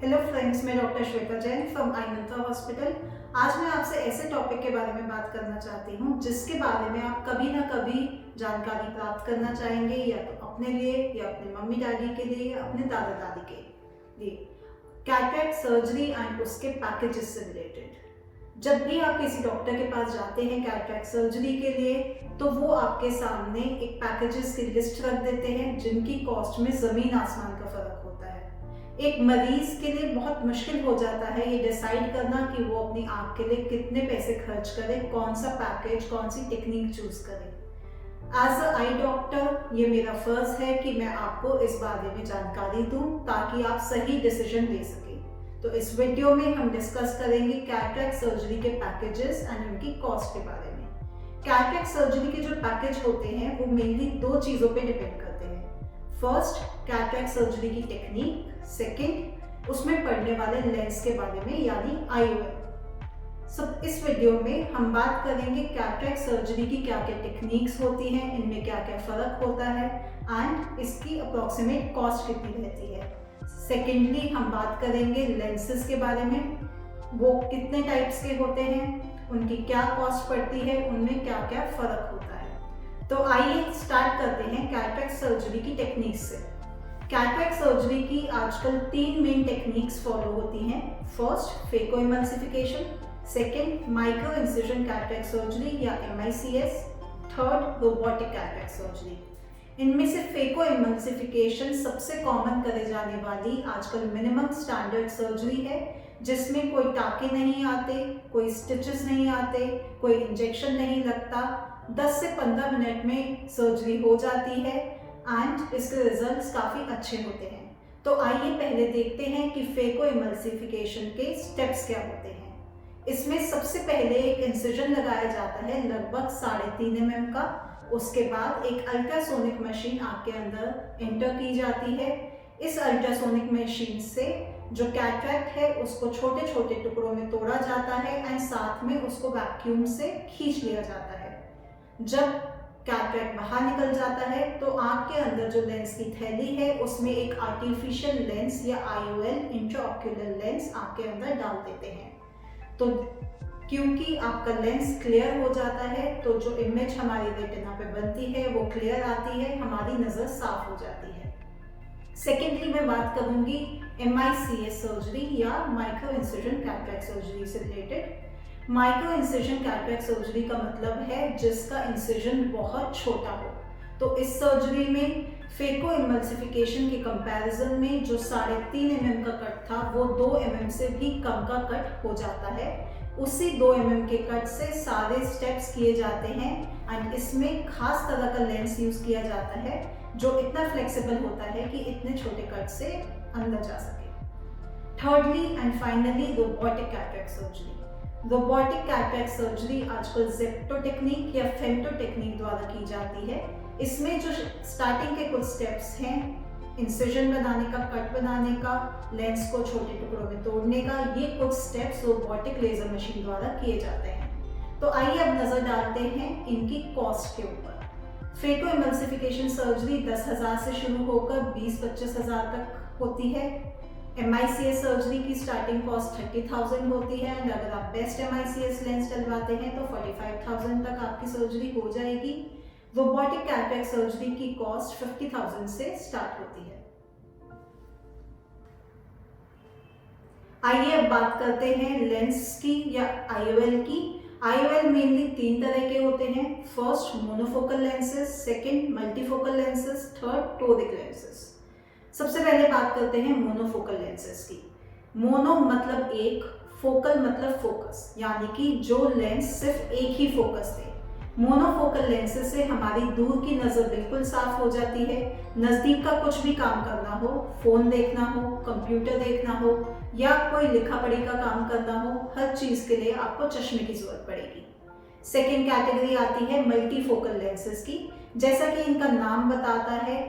Hello friends, मैं doctor Shweta Jain from I Mantra hospital. आज मैं आपसे ऐसे टॉपिक के बारे में बात करना चाहती हूँ जिसके बारे में आप कभी ना कभी जानकारी प्राप्त करना चाहेंगे, या तो अपने लिए या अपने मम्मी डैडी के लिए या अपने दादा दादी के लिए। कैटरेक्ट सर्जरी एंड उसके पैकेजेस से रिलेटेड। जब भी आप किसी डॉक्टर के पास जाते हैं कैटरेक्ट सर्जरी के लिए, तो वो आपके सामने एक पैकेजेस की लिस्ट रख देते हैं जिनकी कॉस्ट में ज़मीन आसमान का फर्क होता है। एक मरीज के लिए बहुत मुश्किल हो जाता है ये डिसाइड करना कि वो अपनी आँख के लिए कितने पैसे खर्च करे, कौन सा पैकेज, कौन सी टेक्निक चूज करे। एज अ आई डॉक्टर ये मेरा फर्ज है कि मैं आपको इस बारे में जानकारी दूं ताकि आप सही डिसीजन ले सकें। तो इस वीडियो में हम डिस्कस करेंगे कैटरेक्ट सर्जरी के पैकेजेस एंड उनकी कॉस्ट के बारे में। कैटरेक्ट सर्जरी के जो पैकेज होते हैं वो मेनली दो चीज़ों पे डिपेंड करते हैं। फर्स्ट, कैटरेक्ट सर्जरी की टेक्निक। सेकंड, उसमें पड़ने वाले लेंस के बारे में यानी IOL। सब इस वीडियो में हम बात करेंगे कैटरेक्ट सर्जरी की क्या क्या टेक्निक्स होती हैं, इनमें क्या क्या फ़र्क होता है एंड इसकी अप्रॉक्सीमेट कॉस्ट कितनी रहती है। सेकेंडली, हम बात करेंगे लेंसेज के बारे में, वो कितने टाइप्स के होते हैं, उनकी क्या कॉस्ट पड़ती है, उनमें क्या क्या फ़र्क होता है। तो आइए स्टार्ट करते हैं कैटरेक्ट सर्जरी की टेक्निक्स से। कैटरेक्ट सर्जरी की आजकल 3 मेन टेक्निक्स फॉलो होती हैं। First, phaco emulsification. Second, micro incision cataract surgery या MICS। Third, robotic cataract surgery. इनमें से फेको इमल्सिफिकेशन सबसे कॉमन करे जाने वाली आजकल मिनिमम स्टैंडर्ड सर्जरी है, जिसमें कोई टाके नहीं आते, कोई स्टिचेस नहीं आते, कोई इंजेक्शन नहीं लगता। 10 से 15 मिनट में सर्जरी हो जाती है एंड इसके रिजल्ट्स काफ़ी अच्छे होते हैं। तो आइए पहले देखते हैं कि फेको इमल्सिफिकेशन के स्टेप्स क्या होते हैं। इसमें सबसे पहले एक इंसिजन लगाया जाता है लगभग 3.5 mm का। उसके बाद एक अल्ट्रासोनिक मशीन आँख के अंदर एंटर की जाती है। इस अल्ट्रासोनिक मशीन से जो कैटरेक्ट है उसको छोटे छोटे टुकड़ों में तोड़ा जाता है एंड साथ में उसको वैक्यूम से खींच लिया जाता है। जब कैटरेक्ट बाहर निकल जाता है तो आँख के अंदर जो लेंस की थैली है उसमें एक आर्टिफिशियल लेंस या IOL इंट्राऑक्यूलर लेंस आँख के अंदर डाल देते हैं। तो क्योंकि आपका लेंस क्लियर हो जाता है तो जो इमेज हमारी रेटिना पे बनती है वो क्लियर आती है, हमारी नज़र साफ हो जाती है। सेकेंडली मैं बात करूंगी MICS सर्जरी या माइक्रो इंसिजन कैटरेक्ट सर्जरी से related. Micro incision cataract surgery का मतलब है जिसका इंसिजन बहुत छोटा हो। तो इस सर्जरी में फेको इमल्सिफिकेशन के कंपैरिजन में जो 3.5 mm का कट था वो 2 mm से भी कम का कट हो जाता है। उसी 2 mm के कट से सारे स्टेप्स किए जाते हैं एंड इसमें खास तरह का लेंस यूज़ किया जाता है जो इतना फ्लेक्सिबल होता है कि इतने छोटे कट से अंदर जा सके। Thirdly and finally, robotic cataract surgery. Robotic cataract surgery आजकल जेप्टो टेक्निक या फेम्टो टेक्निक द्वारा की जाती है। इसमें जो स्टार्टिंग के कुछ स्टेप्स हैं, इंसिजन बनाने का, कट बनाने का, लेंस को छोटे टुकड़ों में तोड़ने का, ये कुछ स्टेप्स रोबोटिक लेजर मशीन द्वारा किए जाते हैं। तो आइए अब नज़र डालते हैं इनकी कॉस्ट के ऊपर। फेको इमल्सिफिकेशन सर्जरी 10,000 से शुरू होकर 20-25 हज़ार तक होती है। MICS सर्जरी की स्टार्टिंग कॉस्ट 30,000 होती है एंड अगर आप बेस्ट MICS लेंस डलवाते हैं तो 45,000 तक आपकी सर्जरी हो जाएगी। रोबोटिक कैटरेक्ट सर्जरी की कॉस्ट 50,000 से स्टार्ट होती है। आइए अब बात करते हैं लेंस की या IOL की। IOL मेनली 3 तरह के होते हैं। First, monofocal lenses. Second, multifocal lenses. Third, toric lenses. सबसे पहले बात करते हैं मोनोफोकल लेंसेज की। मोनो मतलब एक, फोकल मतलब फोकस, यानी कि जो लेंस सिर्फ एक ही फोकस दे। मोनोफोकल लेंसेज से हमारी दूर की नज़र बिल्कुल साफ हो जाती है। नज़दीक का कुछ भी काम करना हो, फ़ोन देखना हो, कंप्यूटर देखना हो या कोई लिखा पढ़ी का काम करना हो, हर चीज़ के लिए आपको चश्मे की ज़रूरत पड़ेगी। सेकेंड कैटेगरी आती है मल्टीफोकल लेंसेज की। जैसा कि इनका नाम बताता है,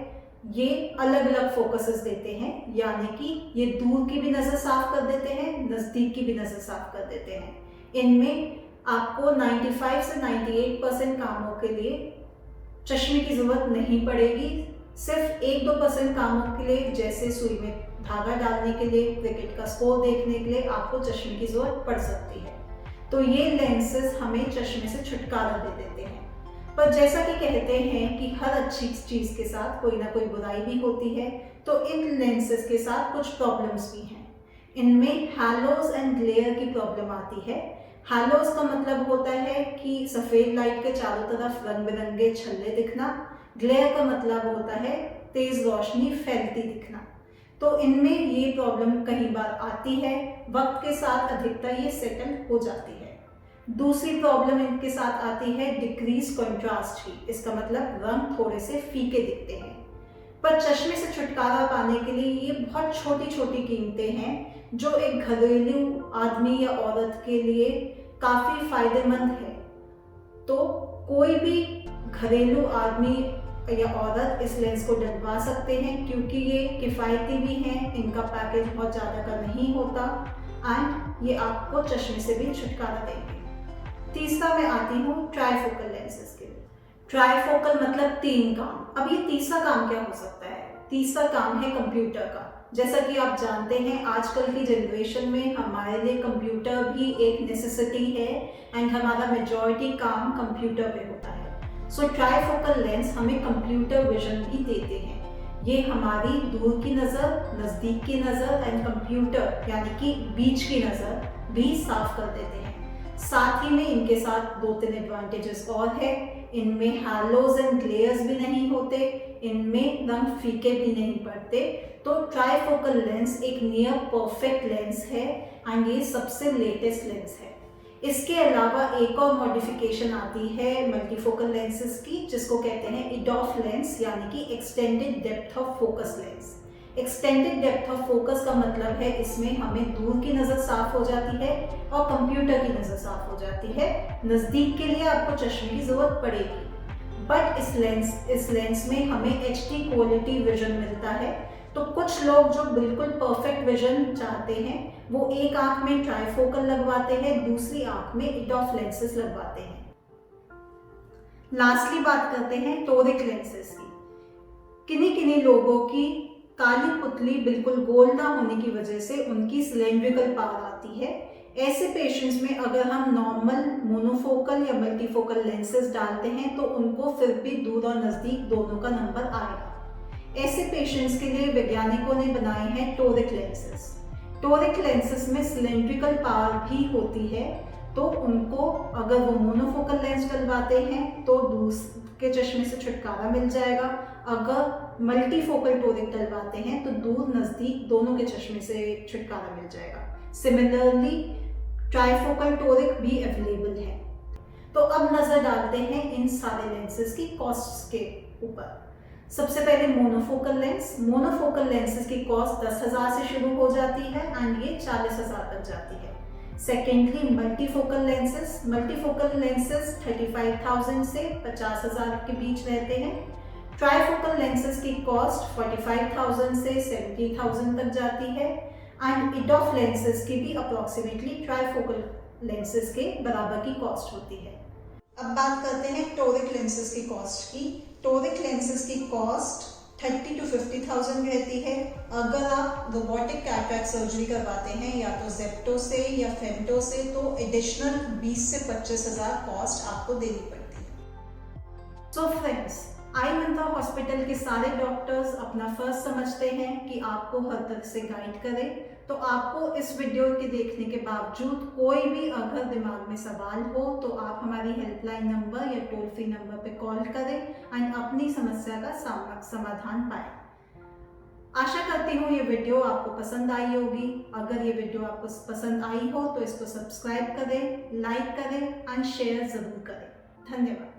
ये अलग अलग फोकसेस देते हैं, यानी कि ये दूर की भी नज़र साफ कर देते हैं, नज़दीक की भी नज़र साफ कर देते हैं। इनमें आपको 95 से 98% कामों के लिए चश्मे की ज़रूरत नहीं पड़ेगी। सिर्फ 1-2% कामों के लिए, जैसे सुई में धागा डालने के लिए, क्रिकेट का स्कोर देखने के लिए आपको चश्मे की जरूरत पड़ सकती है। तो ये लेंसेज हमें चश्मे से छुटकारा दे देते हैं। पर जैसा कि कहते हैं कि हर अच्छी चीज के साथ कोई ना कोई बुराई भी होती है, तो इन लेंसेज के साथ कुछ प्रॉब्लम्स भी हैं। इनमें हैलोज एंड ग्लेयर की प्रॉब्लम आती है। हैलोज का मतलब होता है कि सफेद लाइट के चारों तरफ रंग बिरंगे छल्ले दिखना। ग्लेयर का मतलब होता है तेज रोशनी फैलती दिखना। तो इनमें ये प्रॉब्लम कई बार आती है, वक्त के साथ अधिकतर ये सेटल हो जाती है। दूसरी प्रॉब्लम इनके साथ आती है डिक्रीज कंट्रास्ट की। इसका मतलब रंग थोड़े से फीके दिखते हैं। पर चश्मे से छुटकारा पाने के लिए ये बहुत छोटी छोटी कीमतें हैं, जो एक घरेलू आदमी या औरत के लिए काफ़ी फायदेमंद है। तो कोई भी घरेलू आदमी या औरत इस लेंस को डलवा सकते हैं, क्योंकि ये किफ़ायती भी हैं, इनका पैकेज बहुत ज़्यादा का नहीं होता एंड ये आपको चश्मे से भी छुटकारा देंगे। तीसरा मैं आती हूँ ट्राइफोकल लेंसेज के लिए। ट्राइफोकल मतलब 3 काम। अब ये तीसरा काम क्या हो सकता है? तीसरा काम है कंप्यूटर का। जैसा कि आप जानते हैं, आजकल की जनरेशन में हमारे लिए कंप्यूटर भी एक नेसेसिटी है एंड हमारा मेजॉरिटी काम कंप्यूटर पे होता है। सो ट्राइफोकल लेंस हमें कंप्यूटर विजन भी देते हैं। ये हमारी दूर की नज़र, नज़दीक की नज़र एंड कंप्यूटर यानी कि बीच की नज़र भी साफ कर देते हैं। साथ ही में इनके साथ 2-3 एडवांटेजेस और है। इनमें हैलोज एंड ग्लेयर्स भी नहीं होते, इनमें रंग फीके भी नहीं पड़ते। तो ट्राइफोकल लेंस एक नियर परफेक्ट लेंस है एंड ये सबसे लेटेस्ट लेंस है। इसके अलावा एक और मॉडिफिकेशन आती है मल्टीफोकल लेंसेज की, जिसको कहते हैं EDOF लेंस यानी कि extended depth of focus lens. Extended depth of focus का मतलब है इसमें हमें दूर की नज़र साफ हो जाती है और कंप्यूटर की नज़र साफ हो जाती है। नज़दीक के लिए आपको चश्मे की ज़रूरत पड़ेगी, बट इस लेंस में हमें HD क्वालिटी विजन मिलता है। तो कुछ लोग जो बिल्कुल परफेक्ट विजन चाहते हैं, वो एक आंख में ट्राइफोकल लगवाते हैं, दूसरी आंख में EDOF लेंसेज लगवाते हैं। लास्टली बात करते हैं टोरिक लेंसेज की। किन्हीं लोगों की काली पुतली बिल्कुल गोल ना होने की वजह से उनकी सिलेंड्रिकल पावर आती है। ऐसे पेशेंट्स में अगर हम नॉर्मल मोनोफोकल या मल्टीफोकल लेंसेज डालते हैं, तो उनको फिर भी दूर और नज़दीक दोनों का नंबर आएगा। ऐसे पेशेंट्स के लिए वैज्ञानिकों ने बनाए हैं टोरिक लेंसेज। टोरिक लेंसेज में सिलेंड्रिकल पावर भी होती है, तो उनको अगर वो मोनोफोकल लेंस डलवाते हैं तो दूर के चश्मे से छुटकारा मिल जाएगा। अगर मल्टीफोकल टोरिक डलवाते हैं तो दूर नज़दीक दोनों के चश्मे से छुटकारा मिल जाएगा। सिमिलरली ट्राइफोकल टोरिक भी अवेलेबल है। तो अब नज़र डालते हैं इन सारे लेंसेज की कॉस्ट्स के ऊपर। सबसे पहले मोनोफोकल लेंस। मोनोफोकल लेंसेज की कॉस्ट 10,000 से शुरू हो जाती है एंड ये 40,000 तक जाती है। Secondly multifocal lenses. Multifocal lenses 35,000 से 50,000 के बीच रहते हैं। ट्राइफोकल लेंसेज की कॉस्ट 45,000 से 70,000 तक जाती है एंड EDOF लेंसेज की भी अप्रॉक्सीमेटली ट्राइफोकल लेंसेज के बराबर की कॉस्ट होती है। अब बात करते हैं टोरिक लेंसेज की कॉस्ट की। टोरिक लेंसेज की कॉस्ट 30,000 to 50,000 रहती है। अगर आप रोबोटिक कैटरैक्ट सर्जरी करवाते हैं या तो जेप्टो से या फेमटो से, तो एडिशनल 20 से 25,000 कॉस्ट आपको देनी पड़ती है। सो फ्रेंड्स, आई मंत्रा हॉस्पिटल के सारे डॉक्टर्स अपना फर्ज समझते हैं कि आपको हर तरह से गाइड करें। तो आपको इस वीडियो के देखने के बावजूद कोई भी अगर दिमाग में सवाल हो, तो आप हमारी हेल्पलाइन नंबर या टोल फ्री नंबर पे कॉल करें एंड अपनी समस्या का समाधान पाएं। आशा करती हूँ ये वीडियो आपको पसंद आई होगी। अगर ये वीडियो आपको पसंद आई हो तो इसको सब्सक्राइब करें, लाइक करें एंड शेयर ज़रूर करें। धन्यवाद।